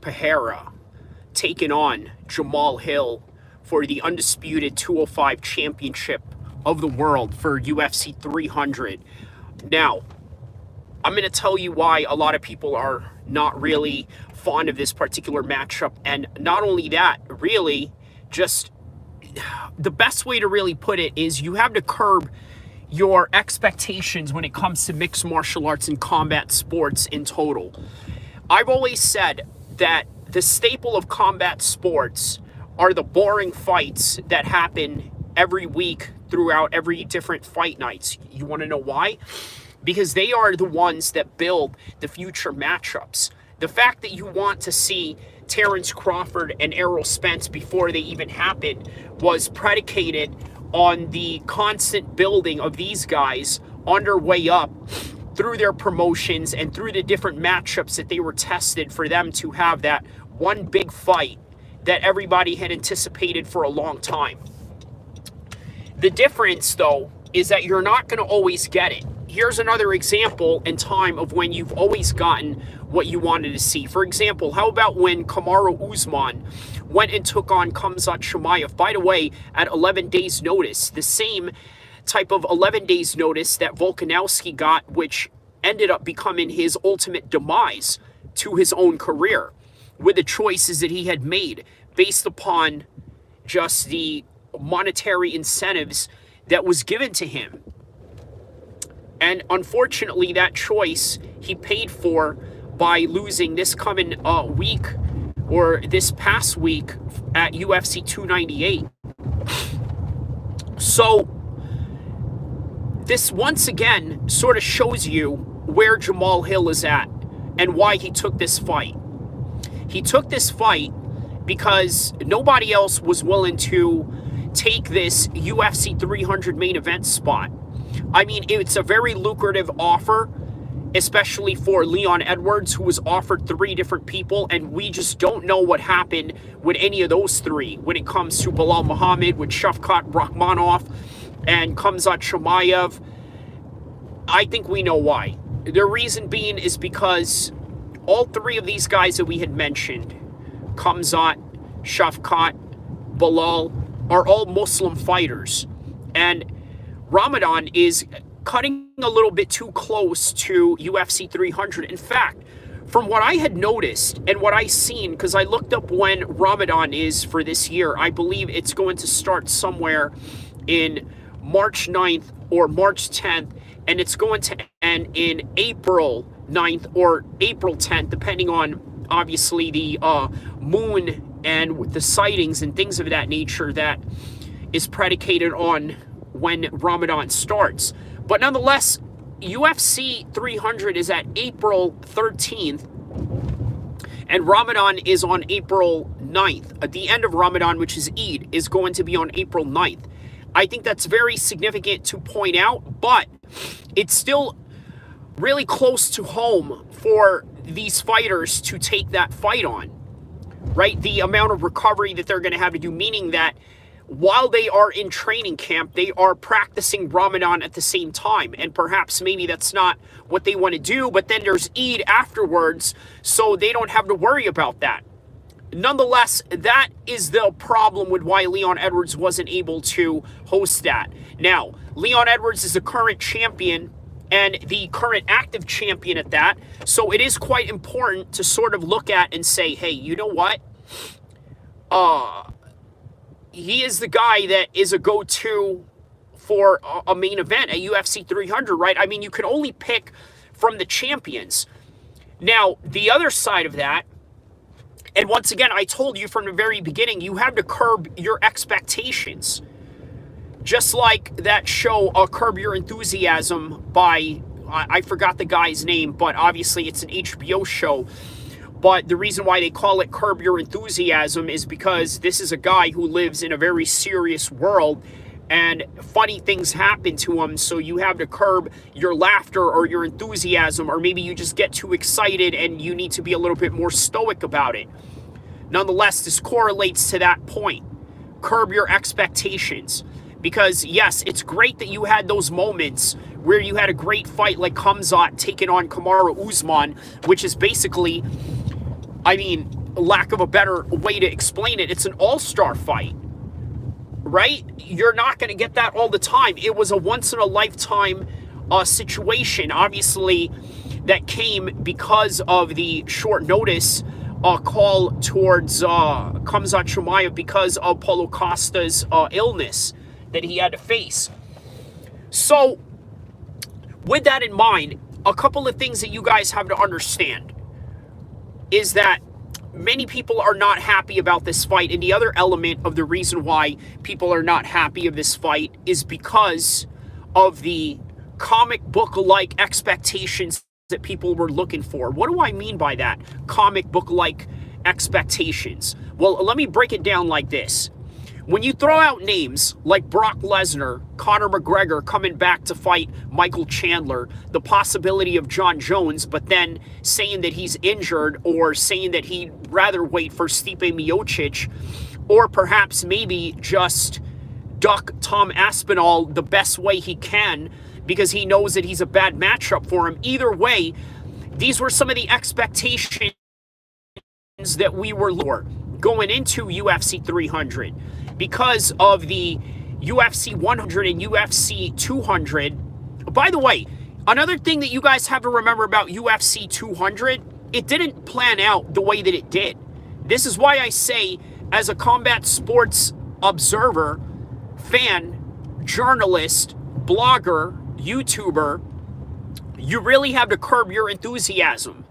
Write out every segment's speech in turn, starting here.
Pereira taking on JahMal Hill for the undisputed 205 championship of the world for UFC 300. Now, I'm going to tell you why a lot of people are not really fond of this particular matchup. And not only that, really, just the best way to really put it is you have to curb your expectations when it comes to mixed martial arts and combat sports in total. I've always said that the staple of combat sports are the boring fights that happen every week throughout every different fight nights. You want to know why? Because they are the ones that build the future matchups. The fact that you want to see Terrence Crawford and Errol Spence before they even happened was predicated on the constant building of these guys on their way up through their promotions and through the different matchups that they were tested for them to have that one big fight that everybody had anticipated for a long time. The difference, though, is that you're not going to always get it. Here's another example in time of when you've always gotten what you wanted to see. For example, how about when Kamaru Usman went and took on Khamzat Chimaev, by the way, at 11 days notice, the same type of 11 days notice that Volkanovski got, which ended up becoming his ultimate demise to his own career, with the choices that he had made based upon just the monetary incentives that was given to him. And unfortunately, that choice he paid for by losing this coming week, or this past week at UFC 298. So this once again sort of shows you where JahMal Hill is at and why he took this fight. He took this fight because nobody else was willing to take this UFC 300 main event spot. I mean, it's a very lucrative offer, especially for Leon Edwards, who was offered 3 different people, and we just don't know what happened with any of those 3 when it comes to Belal Muhammad, with Shavkat Rakhmonov, and Khamzat Chimaev. I think we know why. The reason being is because all 3 of these guys that we had mentioned, Khamzat, Shavkat, Belal, are all Muslim fighters. And Ramadan is cutting a little bit too close to UFC 300. In fact, from what I had noticed and what I seen, because I looked up when Ramadan is for this year, I believe it's going to start somewhere in March 9th or March 10th, and it's going to end in April 9th or April 10th, depending on, obviously, the moon and the sightings and things of that nature that is predicated on when Ramadan starts. But nonetheless, UFC 300 is at April 13th, and Ramadan is on April 9th. At the end of Ramadan, which is Eid, is going to be on April 9th. I think that's very significant to point out, but it's still really close to home for these fighters to take that fight on, right? The amount of recovery that they're going to have to do, meaning that while they are in training camp, they are practicing Ramadan at the same time. And perhaps maybe that's not what they want to do, but then there's Eid afterwards, so they don't have to worry about that. Nonetheless, that is the problem with why Leon Edwards wasn't able to host that. Now, Leon Edwards is the current champion and the current active champion at that, so it is quite important to sort of look at and say, hey, you know what? He is the guy that is a go-to for a main event at UFC 300, right? I mean, you can only pick from the champions. Now, the other side of that, and once again, I told you from the very beginning, you have to curb your expectations. Just like that show, Curb Your Enthusiasm, by, I forgot the guy's name, but obviously it's an HBO show. But the reason why they call it Curb Your Enthusiasm is because this is a guy who lives in a very serious world, and funny things happen to him, so you have to curb your laughter or your enthusiasm, or maybe you just get too excited and you need to be a little bit more stoic about it. Nonetheless, this correlates to that point. Curb your expectations. Because, yes, it's great that you had those moments where you had a great fight like Khamzat taking on Kamaru Usman, which is basically I mean, lack of a better way to explain it, it's an all-star fight, right? You're not going to get that all the time. It was a once-in-a-lifetime situation, obviously, that came because of the short notice call towards Khamzat Chimaev because of Paulo Costa's illness that he had to face. So, with that in mind, a couple of things that you guys have to understand is that many people are not happy about this fight, and the other element of the reason why people are not happy of this fight is because of the comic book-like expectations that people were looking for. What do I mean by that? Comic book-like expectations. Well, let me break it down like this. When you throw out names like Brock Lesnar, Conor McGregor coming back to fight Michael Chandler, the possibility of John Jones, but then saying that he's injured or saying that he'd rather wait for Stipe Miocic, or perhaps maybe just duck Tom Aspinall the best way he can because he knows that he's a bad matchup for him. Either way, these were some of the expectations that we were going into UFC 300. Because of the UFC 100 and UFC 200. By the way, another thing that you guys have to remember about UFC 200, it didn't plan out the way that it did. This is why I say, as a combat sports observer, fan, journalist, blogger, YouTuber, you really have to curb your enthusiasm.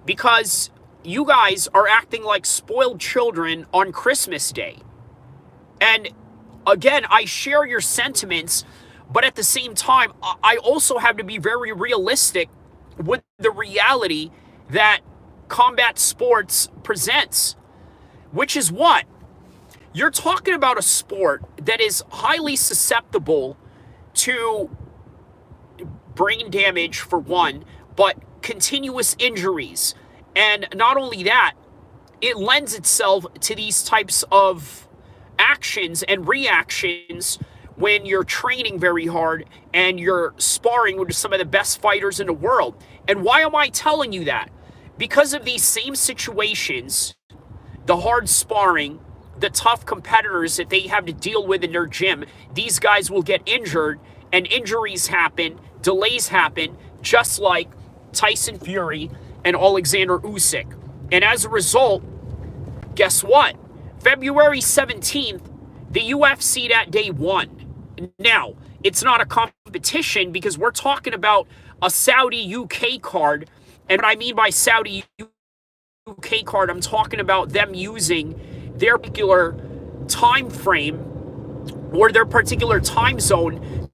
Because you guys are acting like spoiled children on Christmas Day. And again, I share your sentiments, but at the same time, I also have to be very realistic with the reality that combat sports presents, which is what? You're talking about a sport that is highly susceptible to brain damage, for one, but continuous injuries. And not only that, it lends itself to these types of actions and reactions when you're training very hard and you're sparring with some of the best fighters in the world. And why am I telling you that? Because of these same situations, the hard sparring, the tough competitors that they have to deal with in their gym, these guys will get injured, and injuries happen, delays happen, just like Tyson Fury and Alexander Usyk. And as a result, guess what? February 17th, the UFC that day won. Now, it's not a competition because we're talking about a Saudi UK card. And what I mean by Saudi UK card, I'm talking about them using their particular time frame or their particular time zone,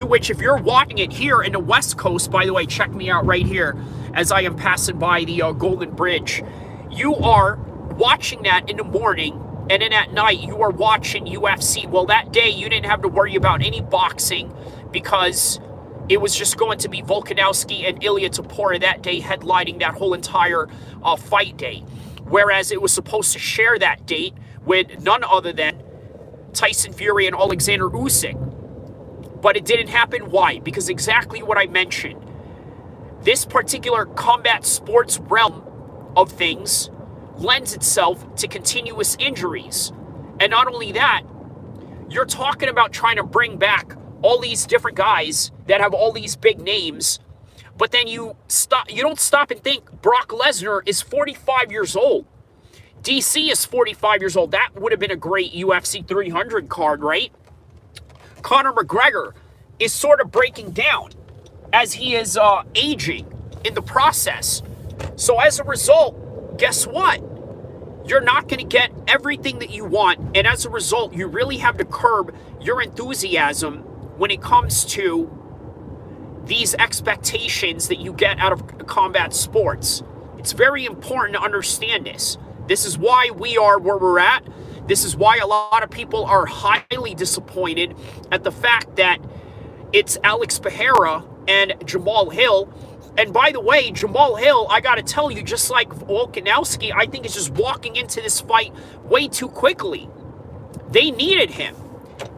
which if you're watching it here in the West Coast, by the way, check me out right here as I am passing by the Golden Bridge. You are watching that in the morning, and then at night you are watching UFC. Well, that day you didn't have to worry about any boxing because it was just going to be Volkanovski and Ilia Topuria that day headlining that whole entire fight day. Whereas it was supposed to share that date with none other than Tyson Fury and Alexander Usyk. But it didn't happen. Why? Because exactly what I mentioned. This particular combat sports realm of things lends itself to continuous injuries. And not only that, you're talking about trying to bring back all these different guys that have all these big names, but then you don't stop and think Brock Lesnar is 45 years old. DC is 45 years old. That would have been a great UFC 300 card, right? Conor McGregor is sort of breaking down as he is aging in the process. So as a result, guess what? You're not going to get everything that you want. And as a result, you really have to curb your enthusiasm when it comes to these expectations that you get out of combat sports. It's very important to understand this. This is why we are where we're at. This is why a lot of people are highly disappointed at the fact that it's Alex Pereira and JahMal Hill. And by the way, JahMal Hill, I got to tell you, just like Volkanovski, I think is just walking into this fight way too quickly. They needed him.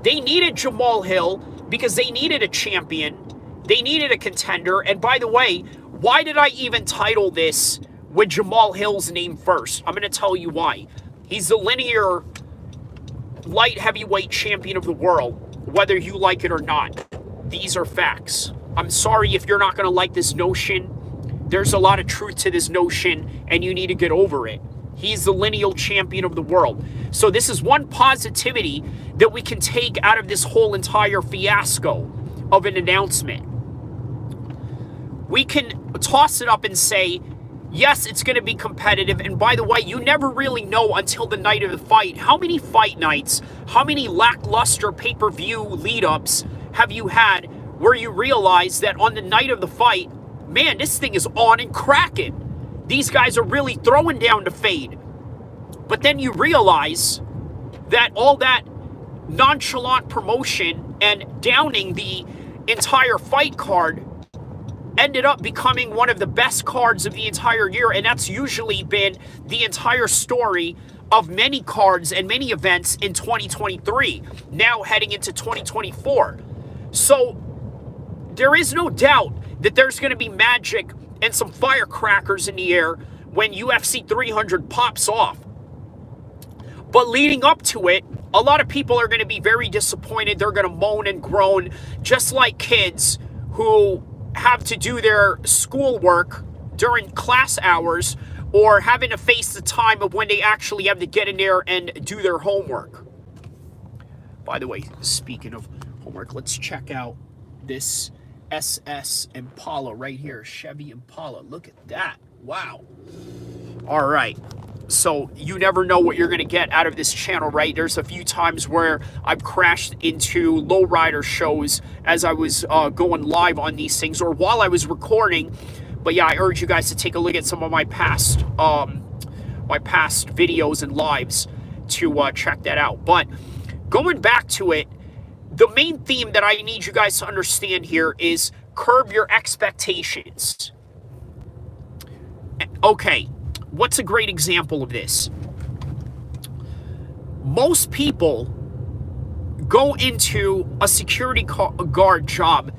They needed JahMal Hill because they needed a champion. They needed a contender. And by the way, why did I even title this with JahMal Hill's name first. I'm going to tell you why. He's the linear light heavyweight champion of the world, whether you like it or not. These are facts. I'm sorry if you're not going to like this notion. There's a lot of truth to this notion, and you need to get over it. He's the lineal champion of the world. So this is one positivity that we can take out of this whole entire fiasco of an announcement. We can toss it up and say, yes, it's going to be competitive. And by the way, you never really know until the night of the fight. How many fight nights, how many lackluster pay-per-view lead-ups have you had where you realize that on the night of the fight, man, this thing is on and cracking. These guys are really throwing down to fade. But then you realize that all that nonchalant promotion and downing the entire fight card ended up becoming one of the best cards of the entire year. And that's usually been the entire story of many cards and many events in 2023, now heading into 2024. So there is no doubt that there's going to be magic and some firecrackers in the air when UFC 300 pops off. But leading up to it, a lot of people are going to be very disappointed. They're going to moan and groan, just like kids who have to do their schoolwork during class hours or having to face the time of when they actually have to get in there and do their homework. By the way, speaking of homework, let's check out this SS Impala right here, Chevy Impala. Look at that. Wow. All right. So you never know what you're going to get out of this channel, right? There's a few times where I've crashed into lowrider shows as I was going live on these things or while I was recording. But yeah, I urge you guys to take a look at some of my past videos and lives to check that out. But going back to it, the main theme that I need you guys to understand here is curb your expectations. Okay, what's a great example of this? Most people go into a security guard job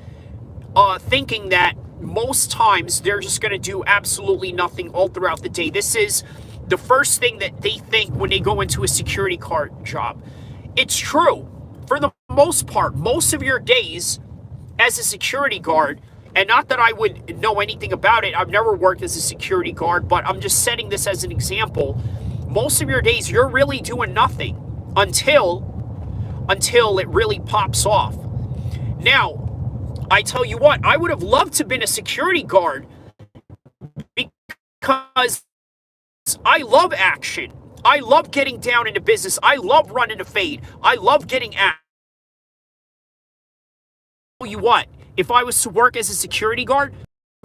thinking that most times they're just going to do absolutely nothing all throughout the day. This is the first thing that they think when they go into a security guard job. It's true. For the most part, most of your days as a security guard, and not that I would know anything about it, I've never worked as a security guard, but I'm just setting this as an example. Most of your days, you're really doing nothing until it really pops off. Now, I tell you what, I would have loved to have been a security guard because I love action. I love getting down into business. I love running a fade. I love getting at. Tell you what, if I was to work as a security guard,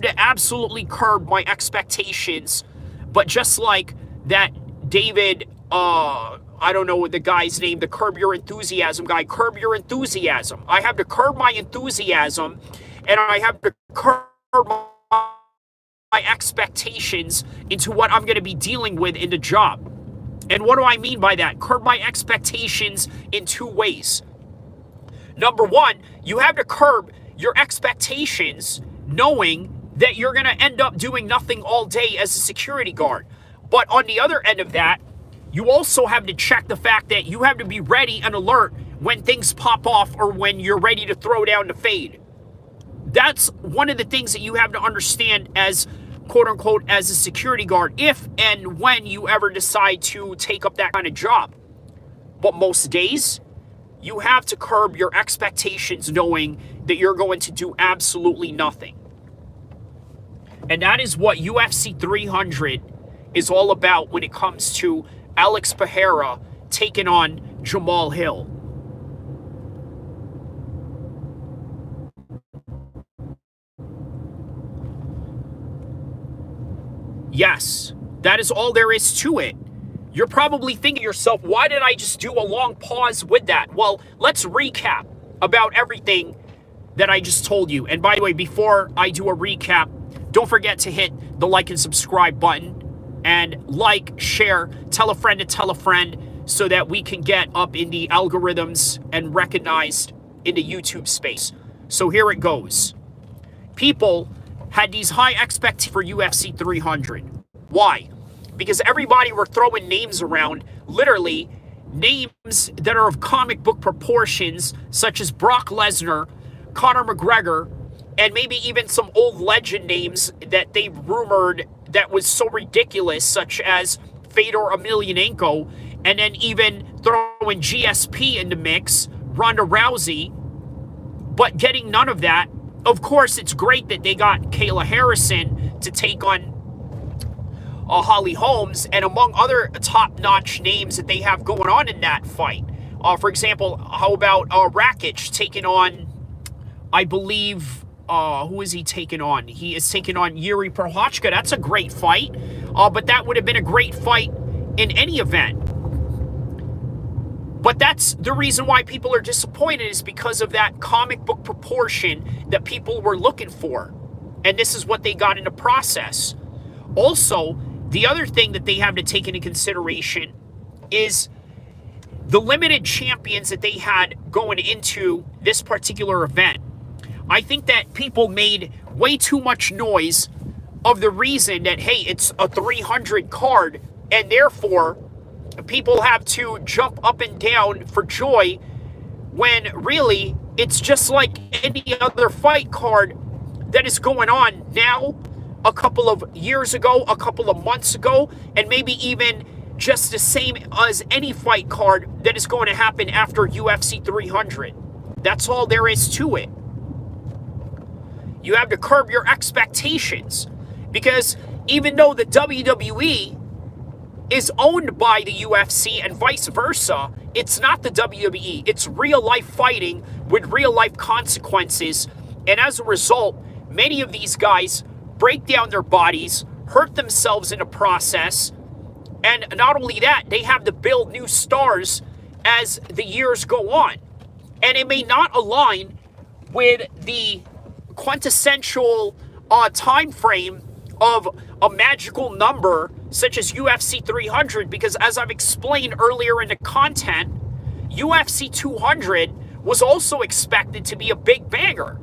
to absolutely curb my expectations. But just like that David, I don't know what the guy's name, the Curb Your Enthusiasm guy, curb your enthusiasm. I have to curb my enthusiasm, and I have to curb my expectations into what I'm going to be dealing with in the job. And what do I mean by that? Curb my expectations in two ways. Number one, you have to curb your expectations knowing that you're going to end up doing nothing all day as a security guard. But on the other end of that, you also have to check the fact that you have to be ready and alert when things pop off or when you're ready to throw down the fade. That's one of the things that you have to understand as quote unquote as a security guard if and when you ever decide to take up that kind of job. But most days, you have to curb your expectations knowing that you're going to do absolutely nothing. And that is what UFC 300 is all about when it comes to Alex Pereira taking on JahMal Hill. Yes, that is all there is to it. You're probably thinking to yourself, why did I just do a long pause with that? Well, let's recap about everything that I just told you. And by the way, before I do a recap, don't forget to hit the like and subscribe button. And like, share, tell a friend to tell a friend so that we can get up in the algorithms and recognized in the YouTube space. So here it goes. People had these high expectations for UFC 300. Why? Because everybody were throwing names around, literally names that are of comic book proportions, such as Brock Lesnar, Conor McGregor, and maybe even some old legend names that they rumored that was so ridiculous, such as Fedor Emelianenko, and then even throwing GSP in the mix, Ronda Rousey, but getting none of that. Of course, it's great that they got Kayla Harrison to take on Holly Holmes, and among other top-notch names that they have going on in that fight. For example, how about Rakic taking on, I believe, who is he taking on? He is taking on Yuri Prochazka. That's a great fight, but that would have been a great fight in any event. But that's the reason why people are disappointed, is because of that comic book proportion that people were looking for. And this is what they got in the process. Also, the other thing that they have to take into consideration is the limited champions that they had going into this particular event. I think that people made way too much noise of the reason that, hey, it's a 300 card, and therefore people have to jump up and down for joy, when really it's just like any other fight card that is going on now, a couple of years ago, a couple of months ago, and maybe even just the same as any fight card that is going to happen after UFC 300. That's all there is to it. You have to curb your expectations, because even though the WWE is owned by the UFC and vice versa, it's not the WWE. It's real life fighting with real life consequences. And as a result, many of these guys break down their bodies, hurt themselves in the process. And not only that, they have to build new stars as the years go on. And it may not align with the quintessential time frame of a magical number such as UFC 300, because as I've explained earlier in the content, UFC 200 was also expected to be a big banger.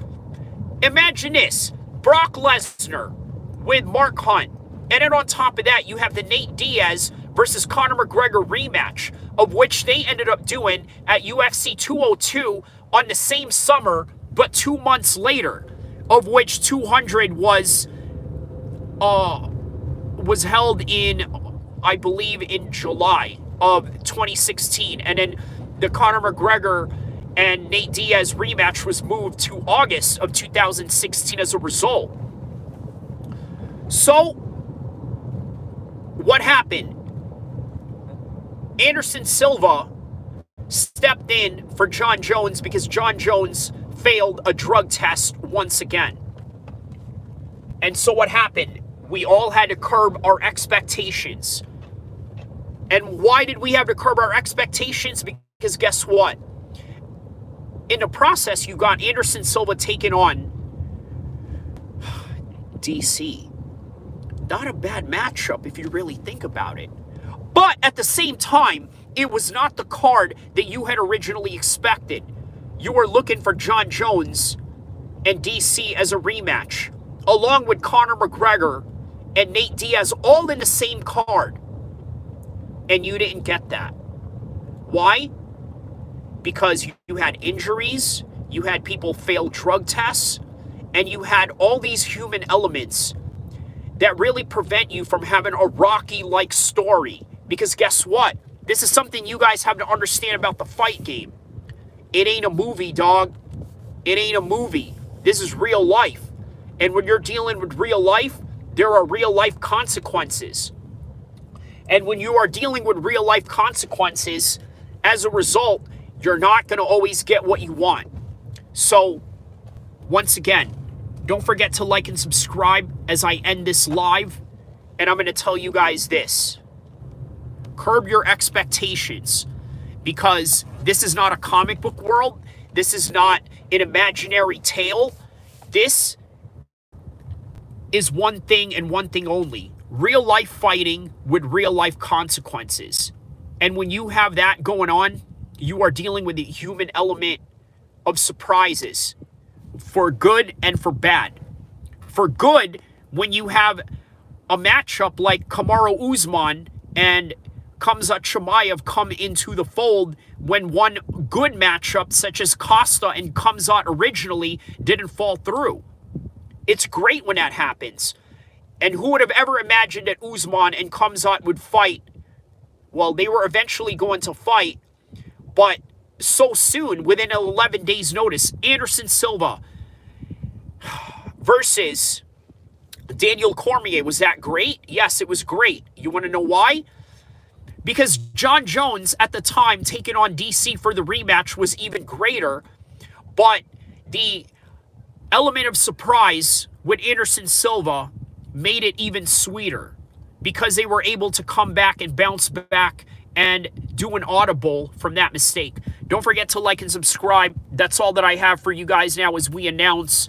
Imagine this: Brock Lesnar with Mark Hunt, and then on top of that, you have the Nate Diaz versus Conor McGregor rematch, of which they ended up doing at UFC 202 on the same summer, but 2 months later, of which 200 was held in, I believe, in July of 2016. And then the Conor McGregor and Nate Diaz rematch was moved to August of 2016 as a result. So, what happened? Anderson Silva stepped in for John Jones because John Jones failed a drug test once again. And so what happened? We all had to curb our expectations. And why did we have to curb our expectations? Because guess what? In the process, you got Anderson Silva taking on DC. Not a bad matchup if you really think about it. But at the same time, it was not the card that you had originally expected. You were looking for John Jones and DC as a rematch, along with Conor McGregor and Nate Diaz, all in the same card. And you didn't get that. Why? Because you had injuries, you had people fail drug tests, and you had all these human elements that really prevent you from having a Rocky-like story. Because guess what? This is something you guys have to understand about the fight game. It ain't a movie, dog. It ain't a movie. This is real life. And when you're dealing with real life, there are real life consequences. And when you are dealing with real life consequences, as a result, you're not going to always get what you want. So, once again, don't forget to like and subscribe as I end this live. And I'm going to tell you guys this: curb your expectations, because this is not a comic book world. This is not an imaginary tale. This is one thing and one thing only: real life fighting with real life consequences. And when you have that going on, you are dealing with the human element of surprises, for good and for bad. For good, when you have a matchup like Kamaru Usman and Khamzat Chimaev come into the fold when one good matchup such as Costa and Khamzat originally didn't fall through. It's great when that happens. And who would have ever imagined that Usman and Khamzat would fight? Well, they were eventually going to fight, but so soon, within 11 days' notice, Anderson Silva versus Daniel Cormier. Was that great? Yes, it was great. You want to know why? Because John Jones, at the time, taking on DC for the rematch was even greater, but the element of surprise with Anderson Silva made it even sweeter because they were able to come back and bounce back and do an audible from that mistake. Don't forget to like and subscribe. That's all that I have for you guys now as we announce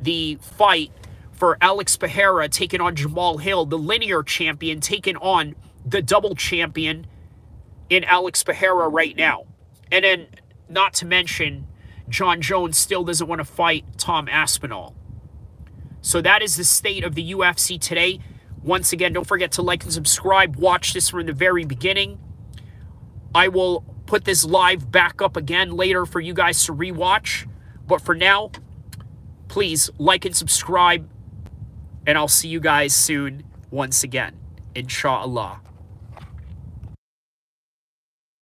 the fight for Alex Pereira taking on JahMal Hill, the linear champion, taking on the double champion in Alex Pereira right now. And then, not to mention, John Jones still doesn't want to fight Tom Aspinall. So that is the state of the UFC today. Once again, don't forget to like and subscribe. Watch this from the very beginning. I will put this live back up again later for you guys to rewatch. But for now, please like and subscribe. And I'll see you guys soon once again. Inshallah.